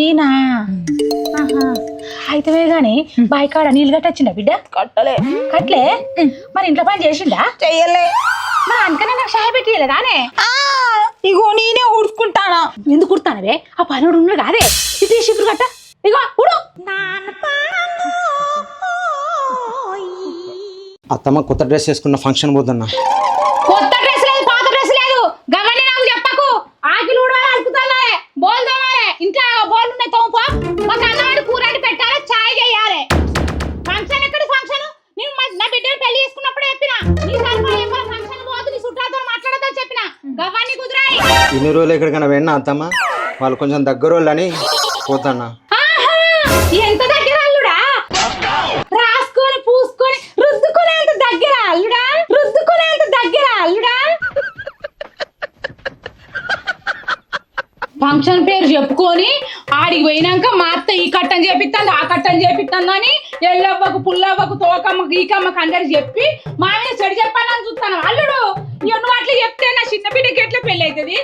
ఈనా అయితే గాని బాయికాడ నీళ్ళు కట్టొచ్చిందా బిడ్డ? కట్టలే. కట్లే? మరి ఇంట్లో పని చేసిందా? చెయ్యలే. మరి అందుకనే నాకు షాయి పెట్టియలేదానే? ఇగో నేనే ఊడ్చుకుంటానా. ఎందుకు కుడతానవే? ఆ పనుడు ఉన్నాడు కాదే, ఇది షిఫ్ట్ కట్ట. ఇగో ఉడు. అత్తమ్మ కొత్త డ్రెస్ వేసుకున్న ఫంక్షన్ పోతున్నా. కొత్త డ్రెస్ లేదు, పాత డ్రెస్ లేదు, గవన్నీ నాకు చెప్పకు. ఆకిలు ఊడవాలి, అలుకుతాలే, బోల్ తోమాలే, ఇంట్లో బోల్ ఉన్నాయి తోముపో. మాకు అన్నవాడు కూర అండి పెట్టాలి, ఛాయ్ చేయాలి. ఫంక్షన్ ఎక్కడ ఫంక్షన్? నేను నా బిడ్డను పెళ్లి చేసుకున్నప్పుడే చెప్పిన, నీ సరిపోయే ఫంక్షన్ పోతు, నీ చుట్టాలతో మాట్లాడదని చెప్పిన. గవన్నీ కుదిరాయి. ఇన్ని రోజులు ఎక్కడికైనా వెళ్ళినా అత్తమ్మ, వాళ్ళు కొంచెం దగ్గర వాళ్ళని పోతాన్నా. ఎంత దగ్గర అల్లుడా? రాసుకొని పూసుకొని రుద్దుకునేంత దగ్గర అల్లుడా, రుద్దుకునేంత దగ్గర అల్లుడా. ఫంక్షన్ పేరు చెప్పుకొని ఆడికి పోయినాక మా అత్త ఈ కట్టని చేపిస్తాను, ఆ కట్టని చేపిస్తాను అని ఎల్లవ్వకు పుల్లవ్వకు తోకమ్మకు ఈకమ్మకు అందరికి చెప్పి మా మీద చెడు చెప్పాలని చూస్తాను. అల్లుడు నువ్వు అట్లా చెప్తే నా చిన్న బిడ్డకి ఎట్లా పెళ్లి అవుతుంది?